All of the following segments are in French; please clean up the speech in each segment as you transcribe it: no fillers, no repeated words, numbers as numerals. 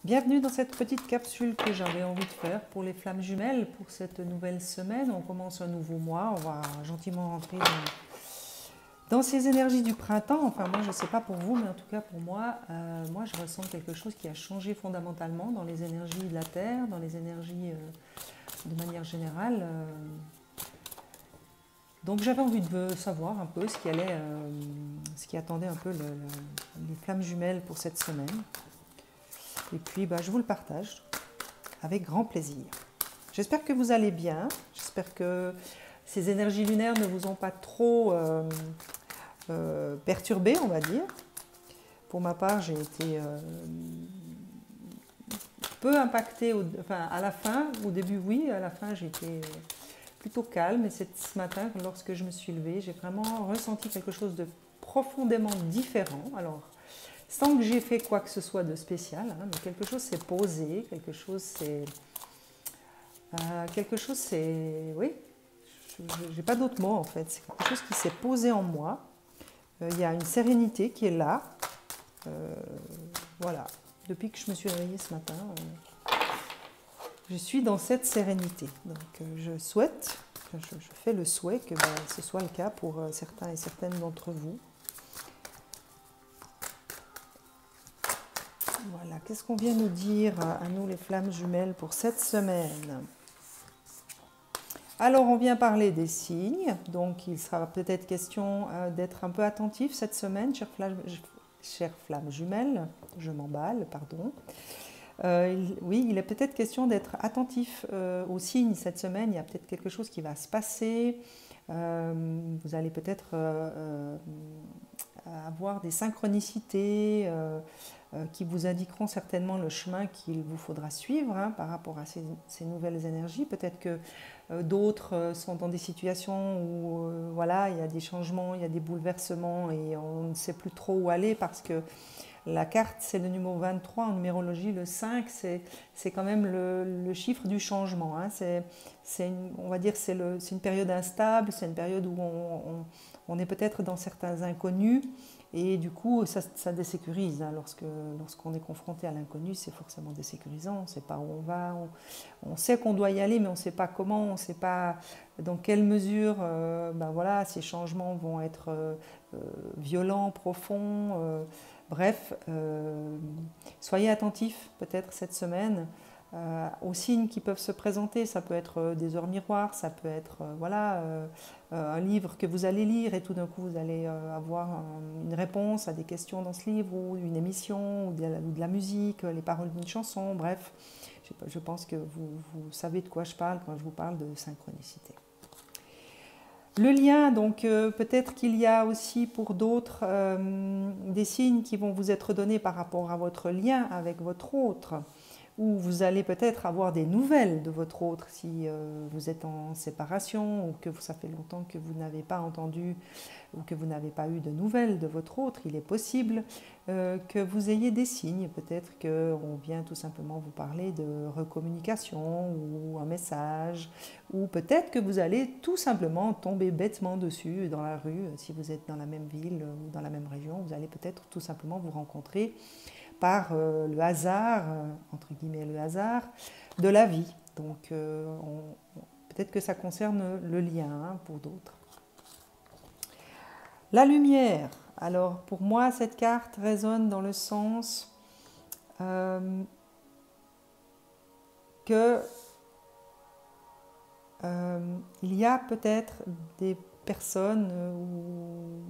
Bienvenue dans cette petite capsule que j'avais envie de faire pour les flammes jumelles pour cette nouvelle semaine. On commence un nouveau mois, on va gentiment rentrer dans ces énergies du printemps. Enfin moi je ne sais pas pour vous, mais en tout cas pour moi, je ressens quelque chose qui a changé fondamentalement dans les énergies de la Terre, dans les énergies de manière générale. Donc j'avais envie de savoir un peu ce qui attendait un peu les flammes jumelles pour cette semaine. Et puis je vous le partage avec grand plaisir. J'espère que vous allez bien, j'espère que ces énergies lunaires ne vous ont pas trop perturbé, on va dire. Pour ma part, j'ai été peu impactée, à la fin, au début oui, à la fin j'étais plutôt calme. Et ce matin, lorsque je me suis levée, j'ai vraiment ressenti quelque chose de profondément différent. Alors, sans que j'ai fait quoi que ce soit de spécial, hein, mais quelque chose s'est posé, quelque chose c'est... oui, j'ai pas d'autre mot en fait, c'est quelque chose qui s'est posé en moi. Il y a une sérénité qui est là. Voilà, depuis que je me suis réveillée ce matin, je suis dans cette sérénité. Donc je fais le souhait que ce soit le cas pour certains et certaines d'entre vous. Voilà, qu'est-ce qu'on vient nous dire à nous les flammes jumelles pour cette semaine? Alors on vient parler des signes, donc il sera peut-être question d'être un peu attentif cette semaine, chères flammes jumelles, je m'emballe, pardon. Oui, il est peut-être question d'être attentif aux signes cette semaine, il y a peut-être quelque chose qui va se passer, vous allez peut-être avoir des synchronicités qui vous indiqueront certainement le chemin qu'il vous faudra suivre par rapport à ces nouvelles énergies. Peut-être que d'autres sont dans des situations où voilà, il y a des changements, il y a des bouleversements et on ne sait plus trop où aller parce que la carte, c'est le numéro 23, en numérologie, le 5, c'est quand même le chiffre du changement. Hein. On va dire que c'est une période instable, c'est une période où on est peut-être dans certains inconnus et du coup, ça désécurise. Hein. Lorsqu'on est confronté à l'inconnu, c'est forcément désécurisant. On ne sait pas où on va, on sait qu'on doit y aller, mais on ne sait pas comment, on ne sait pas dans quelle mesure voilà, ces changements vont être violents, profonds. Bref, soyez attentifs peut-être cette semaine aux signes qui peuvent se présenter. Ça peut être des heures miroirs, ça peut être un livre que vous allez lire et tout d'un coup vous allez avoir une réponse à des questions dans ce livre ou une émission ou de la musique, les paroles d'une chanson. Bref, je pense que vous savez de quoi je parle quand je vous parle de synchronicité. Le lien, donc peut-être qu'il y a aussi pour d'autres des signes qui vont vous être donnés par rapport à votre lien avec votre autre, ou vous allez peut-être avoir des nouvelles de votre autre si vous êtes en séparation ou que ça fait longtemps que vous n'avez pas entendu ou que vous n'avez pas eu de nouvelles de votre autre. Il est possible que vous ayez des signes, peut-être qu'on vient tout simplement vous parler de recommunication ou un message, ou peut-être que vous allez tout simplement tomber bêtement dessus dans la rue, si vous êtes dans la même ville ou dans la même région, vous allez peut-être tout simplement vous rencontrer par le hasard, entre guillemets le hasard, de la vie. Donc peut-être que ça concerne le lien pour d'autres. La lumière. Alors pour moi, cette carte résonne dans le sens que il y a peut-être des personnes ou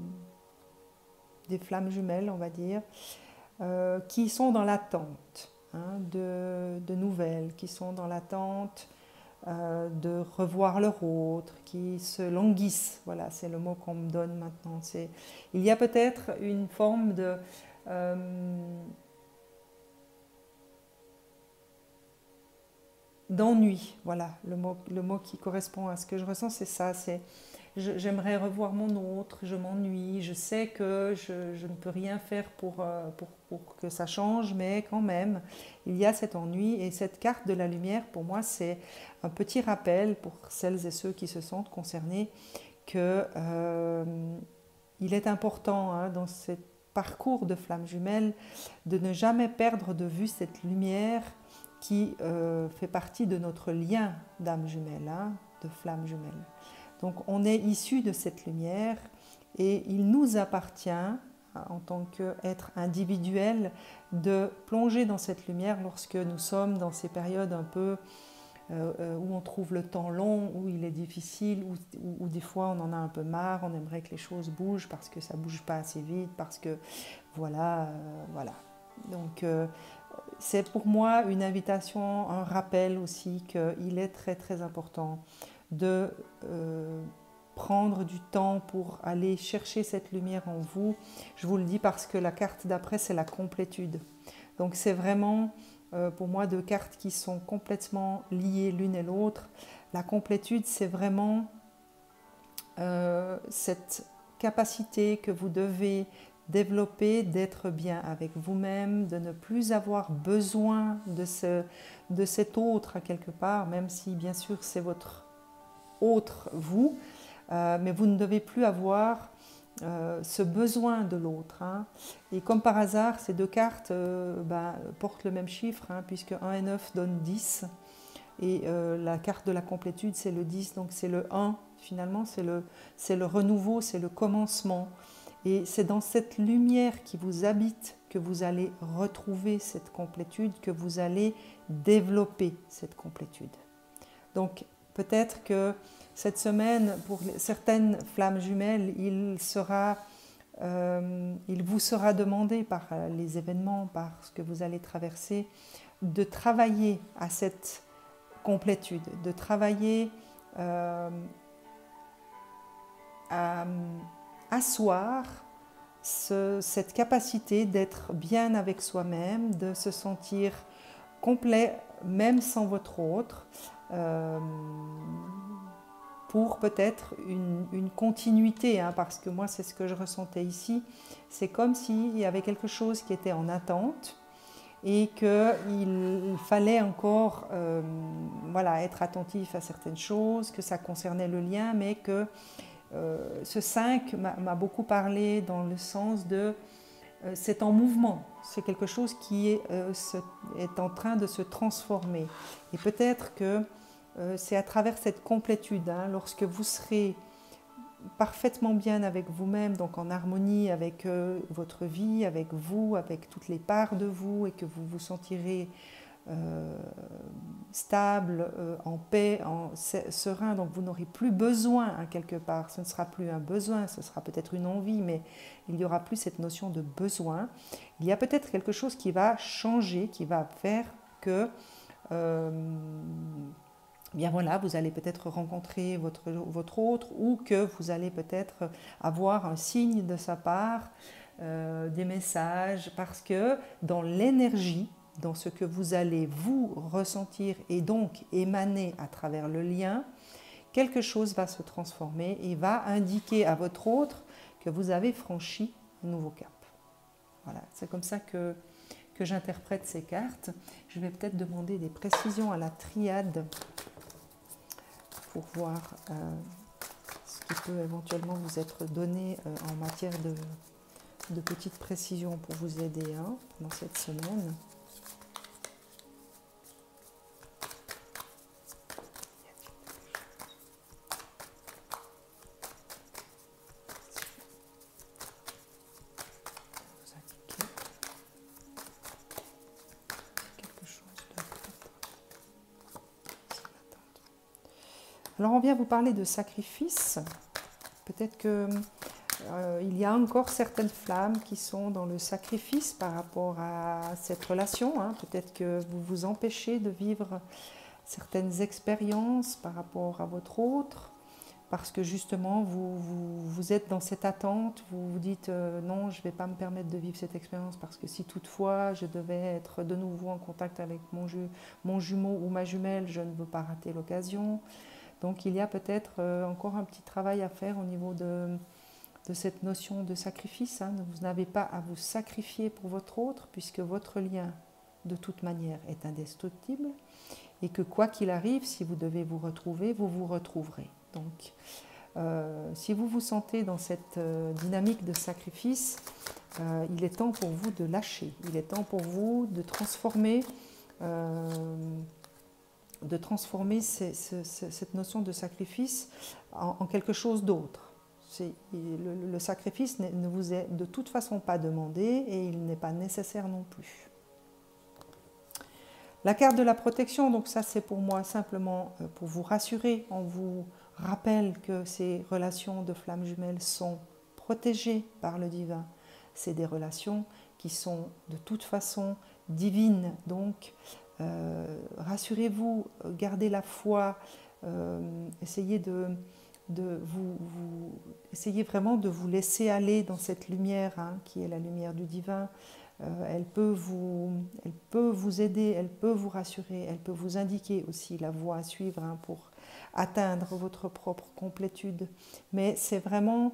des flammes jumelles, on va dire, qui sont dans l'attente de nouvelles, qui sont dans l'attente de revoir leur autre, qui se languissent. Voilà, c'est le mot qu'on me donne maintenant. Il y a peut-être une forme d'ennui. Voilà, le mot qui correspond à ce que je ressens, c'est ça. J'aimerais revoir mon autre, je m'ennuie, je sais que je ne peux rien faire pour que ça change, mais quand même, il y a cet ennui. Et cette carte de la lumière, pour moi, c'est un petit rappel pour celles et ceux qui se sentent concernés qu'il est important dans cette parcours de flamme jumelle, de ne jamais perdre de vue cette lumière qui fait partie de notre lien d'âme jumelle, hein, de flamme jumelle. Donc on est issu de cette lumière et il nous appartient, en tant qu'être individuel, de plonger dans cette lumière lorsque nous sommes dans ces périodes un peu où on trouve le temps long, où il est difficile, où des fois on en a un peu marre, on aimerait que les choses bougent parce que ça ne bouge pas assez vite, parce que voilà. Donc c'est pour moi une invitation, un rappel aussi qu'il est très très important de prendre du temps pour aller chercher cette lumière en vous. Je vous le dis parce que la carte d'après, c'est la complétude. Donc c'est vraiment pour moi deux cartes qui sont complètement liées l'une et l'autre. La complétude, c'est vraiment cette capacité que vous devez développer d'être bien avec vous-même, de ne plus avoir besoin de cet autre quelque part, même si bien sûr c'est votre autre vous, mais vous ne devez plus avoir ce besoin de l'autre. Hein. Et comme par hasard, ces deux cartes portent le même chiffre, hein, puisque 1 et 9 donnent 10. Et la carte de la complétude, c'est le 10, donc c'est le 1. Finalement, c'est le renouveau, c'est le commencement. Et c'est dans cette lumière qui vous habite que vous allez retrouver cette complétude, que vous allez développer cette complétude. Donc, peut-être que cette semaine, pour certaines flammes jumelles, il vous sera demandé par les événements, par ce que vous allez traverser, de travailler à cette complétude, de travailler à asseoir cette capacité d'être bien avec soi-même, de se sentir complet même sans votre autre, pour peut-être une continuité, hein, parce que moi c'est ce que je ressentais ici, c'est comme s'il y avait quelque chose qui était en attente et qu'il fallait encore être attentif à certaines choses, que ça concernait le lien, mais que ce 5 m'a beaucoup parlé dans le sens de c'est en mouvement, c'est quelque chose qui est en train de se transformer. Et peut-être que c'est à travers cette complétude, hein, lorsque vous serez parfaitement bien avec vous-même, donc en harmonie avec votre vie, avec vous, avec toutes les parts de vous, et que vous vous sentirez stable, en paix, serein, donc vous n'aurez plus besoin, hein, quelque part, ce ne sera plus un besoin, ce sera peut-être une envie, mais il n'y aura plus cette notion de besoin. Il y a peut-être quelque chose qui va changer, qui va faire que bien voilà, vous allez peut-être rencontrer votre autre, ou que vous allez peut-être avoir un signe de sa part, des messages, parce que dans l'énergie, dans ce que vous allez vous ressentir et donc émaner à travers le lien, quelque chose va se transformer et va indiquer à votre autre que vous avez franchi un nouveau cap. Voilà, c'est comme ça que j'interprète ces cartes. Je vais peut-être demander des précisions à la triade pour voir ce qui peut éventuellement vous être donné en matière de petites précisions pour vous aider, hein, dans cette semaine. Alors on vient vous parler de sacrifice. Peut-être qu'il y a encore certaines flammes qui sont dans le sacrifice par rapport à cette relation. Hein. Peut-être que vous vous empêchez de vivre certaines expériences par rapport à votre autre, parce que justement vous êtes dans cette attente, vous vous dites non, je ne vais pas me permettre de vivre cette expérience, parce que si toutefois je devais être de nouveau en contact avec mon jumeau ou ma jumelle, je ne veux pas rater l'occasion. Donc il y a peut-être encore un petit travail à faire au niveau de cette notion de sacrifice. Hein. Vous n'avez pas à vous sacrifier pour votre autre, puisque votre lien, de toute manière, est indestructible, et que quoi qu'il arrive, si vous devez vous retrouver, vous vous retrouverez. Donc si vous vous sentez dans cette dynamique de sacrifice, il est temps pour vous de lâcher, il est temps pour vous de transformer cette notion de sacrifice en quelque chose d'autre. Le sacrifice ne vous est de toute façon pas demandé et il n'est pas nécessaire non plus. La carte de la protection, donc ça c'est pour moi simplement pour vous rassurer. On vous rappelle que ces relations de flammes jumelles sont protégées par le divin. C'est des relations qui sont de toute façon divines. Donc rassurez-vous, gardez la foi, essayez essayez vraiment de vous laisser aller dans cette lumière qui est la lumière du divin. Elle peut vous aider, elle peut vous rassurer, elle peut vous indiquer aussi la voie à suivre pour atteindre votre propre complétude. Mais c'est vraiment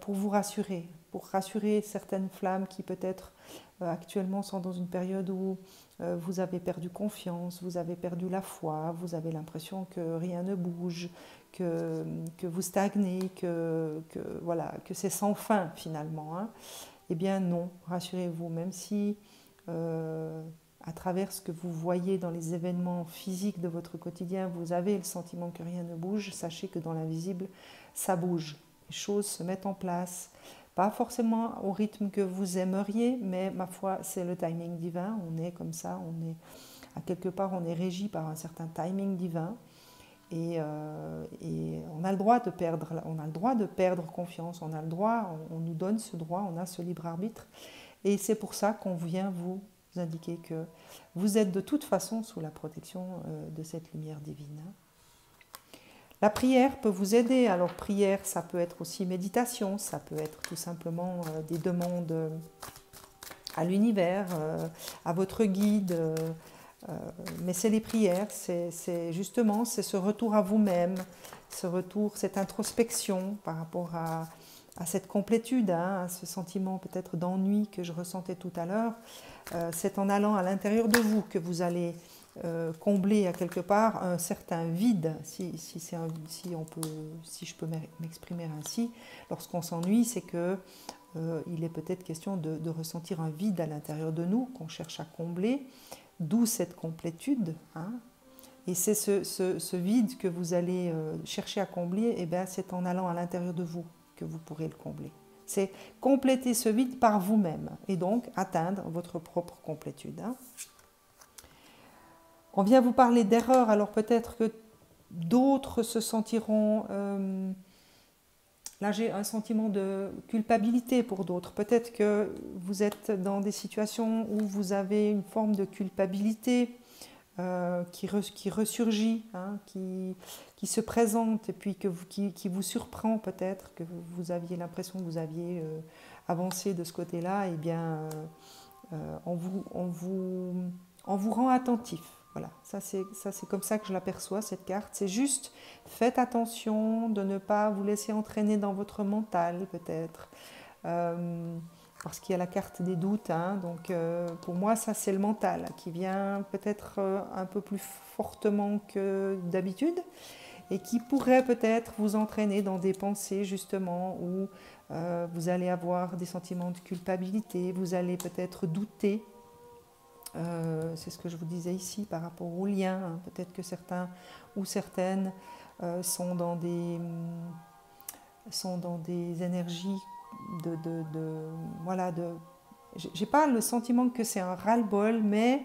pour vous rassurer, pour rassurer certaines flammes qui peut-être actuellement sont dans une période où vous avez perdu confiance, vous avez perdu la foi, vous avez l'impression que rien ne bouge, que vous stagnez, voilà, que c'est sans fin finalement. Eh bien non, rassurez-vous, même si à travers ce que vous voyez dans les événements physiques de votre quotidien, vous avez le sentiment que rien ne bouge, sachez que dans l'invisible, ça bouge. Les choses se mettent en place, pas forcément au rythme que vous aimeriez, mais ma foi, c'est le timing divin. On est comme ça, à quelque part, on est régi par un certain timing divin. Et on a le droit de perdre confiance, on a le droit, on nous donne ce droit, on a ce libre arbitre. Et c'est pour ça qu'on vient vous indiquer que vous êtes de toute façon sous la protection de cette lumière divine. La prière peut vous aider. Alors prière, ça peut être aussi méditation, ça peut être tout simplement des demandes à l'univers, à votre guide. Mais c'est les prières, c'est justement ce retour à vous-même, cette introspection par rapport à cette complétude, à ce sentiment peut-être d'ennui que je ressentais tout à l'heure. C'est en allant à l'intérieur de vous que vous allez combler à quelque part un certain vide, si je peux m'exprimer ainsi. Lorsqu'on s'ennuie, c'est que il est peut-être question de ressentir un vide à l'intérieur de nous qu'on cherche à combler. D'où cette complétude. Et c'est ce vide que vous allez chercher à combler, et bien c'est en allant à l'intérieur de vous que vous pourrez le combler. C'est compléter ce vide par vous-même et donc atteindre votre propre complétude. On vient vous parler d'erreurs, alors peut-être que d'autres se sentiront... Là, j'ai un sentiment de culpabilité pour d'autres. Peut-être que vous êtes dans des situations où vous avez une forme de culpabilité qui ressurgit, qui se présente et puis qui vous surprend peut-être, que vous aviez l'impression que vous aviez avancé de ce côté-là. Eh bien, on vous rend attentif. Voilà, ça c'est comme ça que je l'aperçois, cette carte. C'est juste, faites attention de ne pas vous laisser entraîner dans votre mental, peut-être. Parce qu'il y a la carte des doutes. Donc, pour moi, ça c'est le mental qui vient peut-être un peu plus fortement que d'habitude et qui pourrait peut-être vous entraîner dans des pensées, justement, où vous allez avoir des sentiments de culpabilité, vous allez peut-être douter. C'est ce que je vous disais ici par rapport aux liens. Peut-être que certains ou certaines sont dans des énergies j'ai pas le sentiment que c'est un ras-le-bol, mais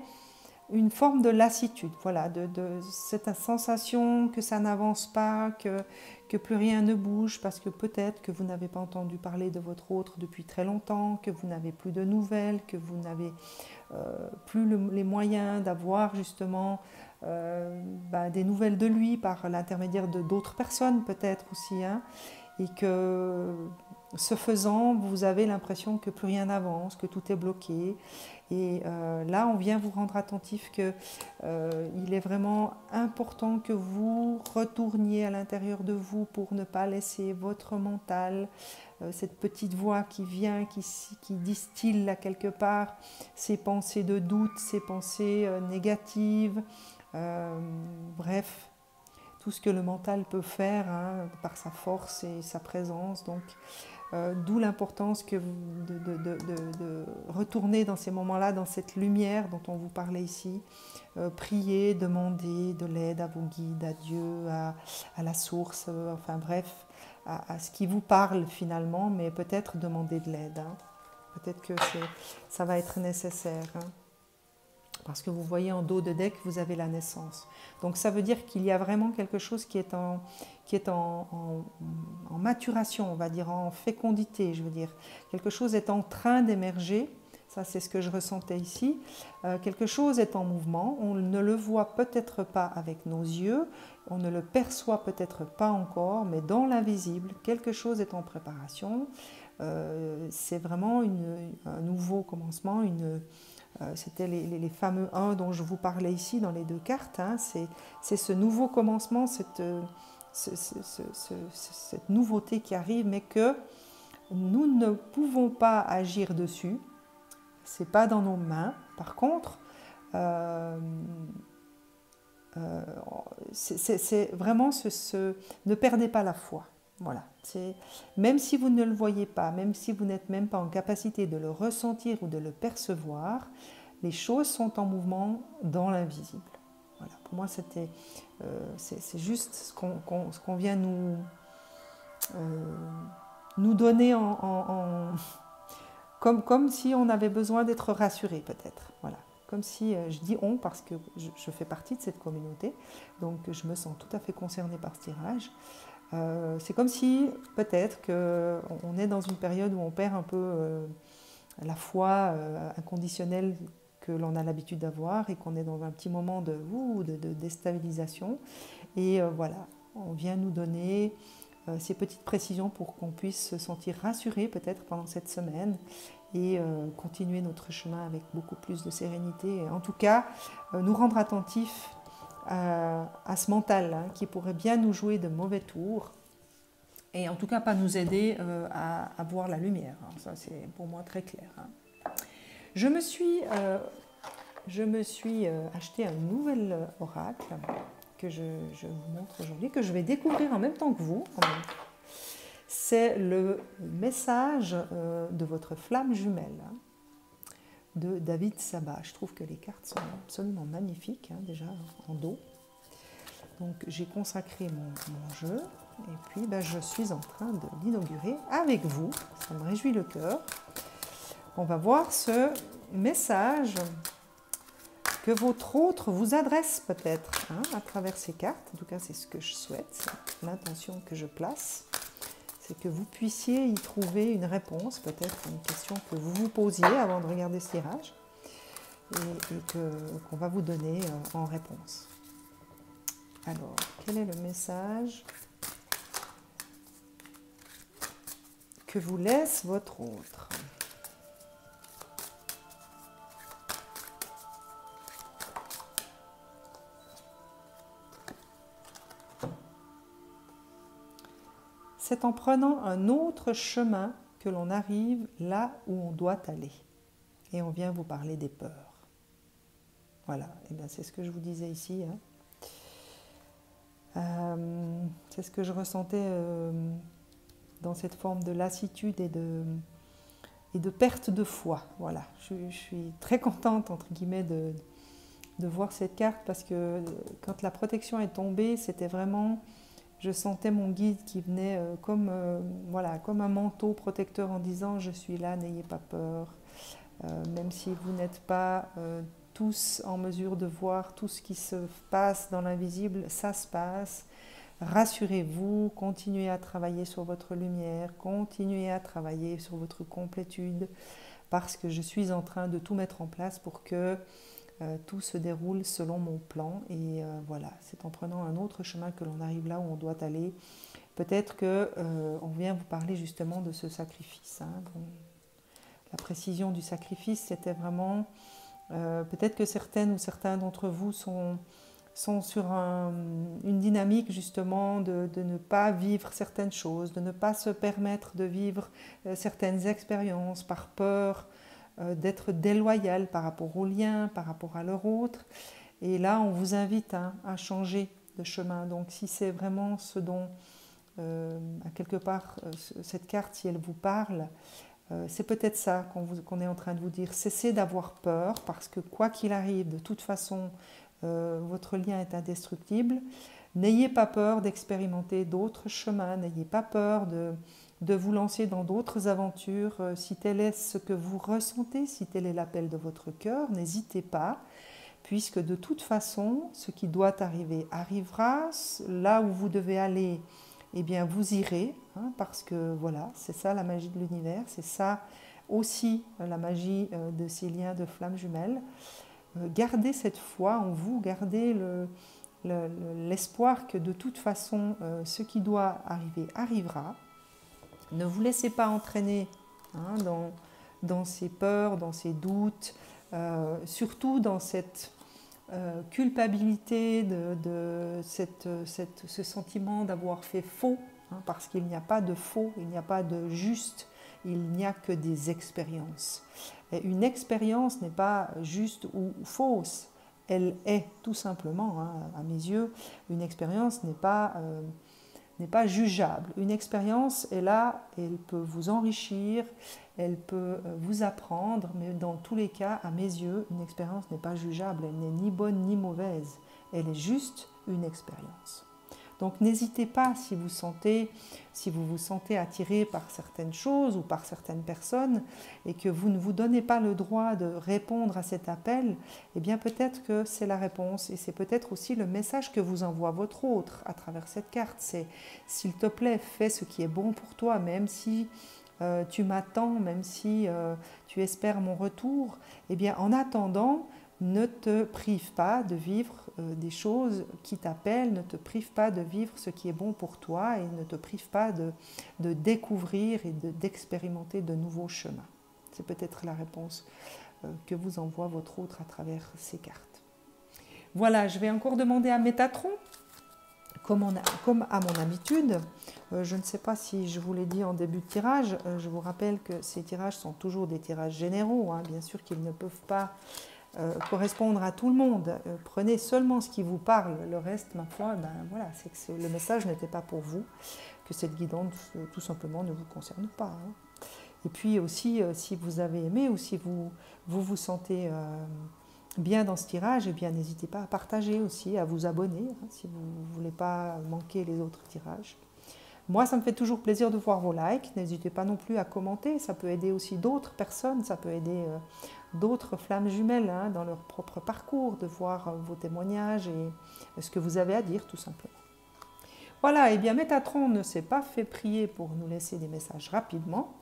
une forme de lassitude, voilà, de cette sensation que ça n'avance pas, que plus rien ne bouge, parce que peut-être que vous n'avez pas entendu parler de votre autre depuis très longtemps, que vous n'avez plus de nouvelles, que vous n'avez plus les moyens d'avoir justement des nouvelles de lui par l'intermédiaire d'autres personnes peut-être aussi, et que ce faisant, vous avez l'impression que plus rien n'avance, que tout est bloqué. Et là, on vient vous rendre attentif qu'il est vraiment important que vous retourniez à l'intérieur de vous pour ne pas laisser votre mental, cette petite voix qui vient, qui distille là quelque part ces pensées de doute, ces pensées négatives, bref, tout ce que le mental peut faire par sa force et sa présence. Donc, D'où l'importance que de retourner dans ces moments-là, dans cette lumière dont on vous parlait ici. Prier, demander de l'aide à vos guides, à Dieu, à la source, enfin bref, à ce qui vous parle finalement, mais peut-être demander de l'aide. Hein. Peut-être que ça va être nécessaire. Hein. Parce que vous voyez en dos de deck, vous avez la naissance. Donc ça veut dire qu'il y a vraiment quelque chose qui est en maturation, on va dire, en fécondité, je veux dire. Quelque chose est en train d'émerger, ça c'est ce que je ressentais ici. Quelque chose est en mouvement, on ne le voit peut-être pas avec nos yeux, on ne le perçoit peut-être pas encore, mais dans l'invisible, quelque chose est en préparation. C'est vraiment un nouveau commencement, c'était les fameux 1 dont je vous parlais ici dans les 2 cartes. Hein. C'est ce nouveau commencement, cette nouveauté qui arrive, mais que nous ne pouvons pas agir dessus. Ce n'est pas dans nos mains. Par contre, c'est vraiment ne perdez pas la foi. Voilà. Même si vous ne le voyez pas, même si vous n'êtes même pas en capacité de le ressentir ou de le percevoir, les choses sont en mouvement dans l'invisible. Voilà. Pour moi, c'est juste ce qu'on vient nous donner comme si on avait besoin d'être rassuré peut-être. Voilà. Comme si, je dis on parce que je fais partie de cette communauté, donc je me sens tout à fait concernée par ce tirage. C'est comme si peut-être qu'on est dans une période où on perd un peu la foi inconditionnelle que l'on a l'habitude d'avoir et qu'on est dans un petit moment de déstabilisation. Et voilà, on vient nous donner ces petites précisions pour qu'on puisse se sentir rassuré peut-être pendant cette semaine et continuer notre chemin avec beaucoup plus de sérénité. Et en tout cas, nous rendre attentifs à ce mental hein, qui pourrait bien nous jouer de mauvais tours et en tout cas pas nous aider à voir la lumière. Hein. Ça c'est pour moi très clair. Hein. Je me suis acheté un nouvel oracle que je vous montre aujourd'hui, que je vais découvrir en même temps que vous. C'est le message de votre flamme jumelle. Hein, de David Sabat. Je trouve que les cartes sont absolument magnifiques, hein, déjà en dos. Donc j'ai consacré mon jeu et puis je suis en train de l'inaugurer avec vous. Ça me réjouit le cœur. On va voir ce message que votre autre vous adresse peut-être hein, à travers ces cartes. En tout cas, c'est ce que je souhaite, c'est l'intention que je place. C'est que vous puissiez y trouver une réponse, peut-être à une question que vous vous posiez avant de regarder ce tirage et qu'on va vous donner en réponse. Alors, quel est le message que vous laisse votre autre ? C'est en prenant un autre chemin que l'on arrive là où on doit aller. Et on vient vous parler des peurs. Voilà, et bien c'est ce que je vous disais ici. Hein. C'est ce que je ressentais dans cette forme de lassitude et de perte de foi. Voilà, je suis très contente, entre guillemets, de voir cette carte parce que quand la protection est tombée, c'était vraiment... Je sentais mon guide qui venait comme un manteau protecteur en disant « Je suis là, n'ayez pas peur ». Même si vous n'êtes pas tous en mesure de voir tout ce qui se passe dans l'invisible, ça se passe. Rassurez-vous, continuez à travailler sur votre lumière, continuez à travailler sur votre complétude, parce que je suis en train de tout mettre en place pour que tout se déroule selon mon plan. Et voilà, c'est en prenant un autre chemin que l'on arrive là où on doit aller. Peut-être qu'on vient vous parler justement de ce sacrifice. Hein. Bon, la précision du sacrifice, c'était vraiment... peut-être que certaines ou certains d'entre vous sont sur une dynamique justement de ne pas vivre certaines choses, de ne pas se permettre de vivre certaines expériences par peur d'être déloyal par rapport aux liens, par rapport à leur autre. Et là, on vous invite à changer de chemin. Donc si c'est vraiment ce dont à quelque part, cette carte, si elle vous parle, c'est peut-être ça qu'on est en train de vous dire. Cessez d'avoir peur, parce que quoi qu'il arrive, de toute façon, votre lien est indestructible. N'ayez pas peur d'expérimenter d'autres chemins, n'ayez pas peur de vous lancer dans d'autres aventures. Si tel est ce que vous ressentez, si tel est l'appel de votre cœur, n'hésitez pas, puisque de toute façon, ce qui doit arriver arrivera. Là où vous devez aller, eh bien vous irez, hein, parce que voilà, c'est ça la magie de l'univers, c'est ça aussi la magie de ces liens de flammes jumelles. Gardez cette foi en vous, gardez l'espoir que de toute façon, ce qui doit arriver arrivera. Ne vous laissez pas entraîner, hein, dans ces peurs, dans ces doutes, surtout dans cette culpabilité, ce sentiment d'avoir fait faux, hein, parce qu'il n'y a pas de faux, il n'y a pas de juste, il n'y a que des expériences. Et une expérience n'est pas juste ou fausse, elle est tout simplement, hein, à mes yeux, une expérience n'est pas jugeable. Une expérience est là, elle peut vous enrichir, elle peut vous apprendre, mais dans tous les cas, à mes yeux, une expérience n'est pas jugeable, elle n'est ni bonne ni mauvaise, elle est juste une expérience. Donc n'hésitez pas si vous vous sentez attiré par certaines choses ou par certaines personnes et que vous ne vous donnez pas le droit de répondre à cet appel, eh bien peut-être que c'est la réponse et c'est peut-être aussi le message que vous envoie votre autre à travers cette carte. C'est « s'il te plaît, fais ce qui est bon pour toi, même si tu m'attends, même si tu espères mon retour, eh bien en attendant, ne te prive pas de vivre des choses qui t'appellent, ne te prive pas de vivre ce qui est bon pour toi et ne te prive pas de découvrir et d'expérimenter de nouveaux chemins. » C'est peut-être la réponse que vous envoie votre autre à travers ces cartes. Voilà, je vais encore demander à Métatron, comme à mon habitude. Je ne sais pas si je vous l'ai dit en début de tirage, je vous rappelle que ces tirages sont toujours des tirages généraux, hein, bien sûr qu'ils ne peuvent pas correspondre à tout le monde. Prenez seulement ce qui vous parle, le reste, ma foi, ben voilà, c'est que le message n'était pas pour vous, que cette guidance tout simplement ne vous concerne pas. Hein. Et puis aussi, si vous avez aimé ou si vous sentez bien dans ce tirage, eh bien n'hésitez pas à partager aussi, à vous abonner, hein, si vous ne voulez pas manquer les autres tirages. Moi, ça me fait toujours plaisir de voir vos likes. N'hésitez pas non plus à commenter. Ça peut aider aussi d'autres personnes. Ça peut aider d'autres flammes jumelles, hein, dans leur propre parcours, de voir vos témoignages et ce que vous avez à dire, tout simplement. Voilà, et bien Métatron ne s'est pas fait prier pour nous laisser des messages rapidement.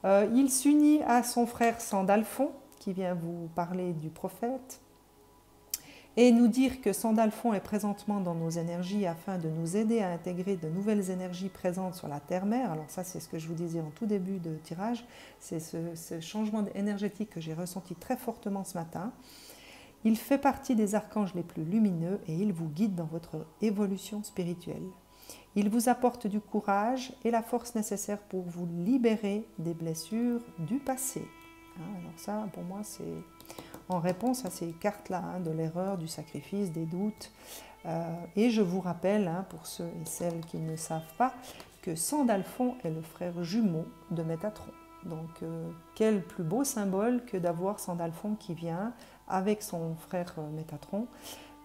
Il s'unit à son frère Sandalphon, qui vient vous parler du prophète, et nous dire que Sandalphon est présentement dans nos énergies afin de nous aider à intégrer de nouvelles énergies présentes sur la Terre-Mère. Alors ça, c'est ce que je vous disais en tout début de tirage, c'est ce changement énergétique que j'ai ressenti très fortement ce matin. Il fait partie des archanges les plus lumineux et il vous guide dans votre évolution spirituelle. Il vous apporte du courage et la force nécessaire pour vous libérer des blessures du passé. Alors ça, pour moi, c'est en réponse à ces cartes-là, hein, de l'erreur, du sacrifice, des doutes. Et je vous rappelle, hein, pour ceux et celles qui ne savent pas, que Sandalphon est le frère jumeau de Métatron. Donc, quel plus beau symbole que d'avoir Sandalphon qui vient avec son frère Métatron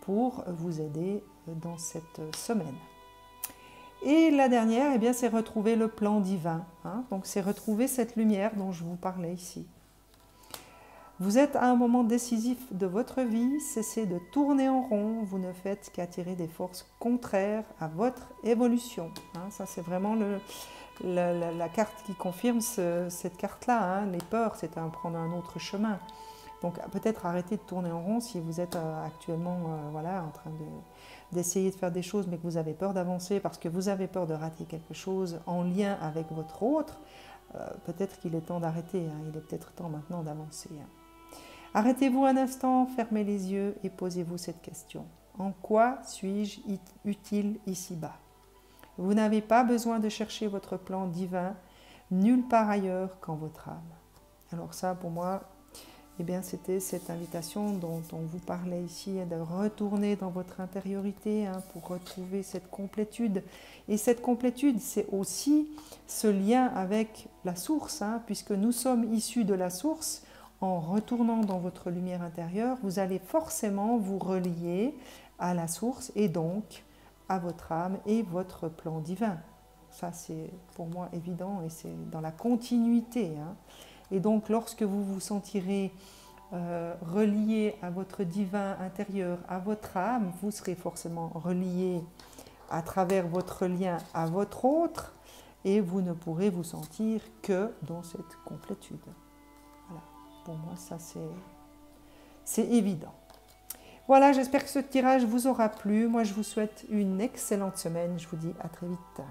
pour vous aider dans cette semaine. Et la dernière, eh bien, c'est retrouver le plan divin. Hein, donc, c'est retrouver cette lumière dont je vous parlais ici. Vous êtes à un moment décisif de votre vie, cessez de tourner en rond, vous ne faites qu'attirer des forces contraires à votre évolution. Hein, ça, c'est vraiment la carte qui confirme cette carte-là. Hein, les peurs, c'est à prendre un autre chemin. Donc peut-être arrêter de tourner en rond si vous êtes actuellement voilà, en train d'essayer de faire des choses, mais que vous avez peur d'avancer parce que vous avez peur de rater quelque chose en lien avec votre autre. Peut-être qu'il est temps d'arrêter, hein, il est peut-être temps maintenant d'avancer. Hein. Arrêtez-vous un instant, fermez les yeux et posez-vous cette question. En quoi suis-je utile ici-bas? Vous n'avez pas besoin de chercher votre plan divin nulle part ailleurs qu'en votre âme. Alors ça, pour moi, eh bien, c'était cette invitation dont on vous parlait ici, de retourner dans votre intériorité hein, pour retrouver cette complétude. Et cette complétude, c'est aussi ce lien avec la source, hein, puisque nous sommes issus de la source. En retournant dans votre lumière intérieure, vous allez forcément vous relier à la source et donc à votre âme et votre plan divin. Ça, c'est pour moi évident et c'est dans la continuité. Hein. Et donc, lorsque vous vous sentirez relié à votre divin intérieur, à votre âme, vous serez forcément relié à travers votre lien à votre autre et vous ne pourrez vous sentir que dans cette complétude. Voilà, pour moi, ça c'est évident. Voilà, j'espère que ce tirage vous aura plu. Moi, je vous souhaite une excellente semaine. Je vous dis à très vite.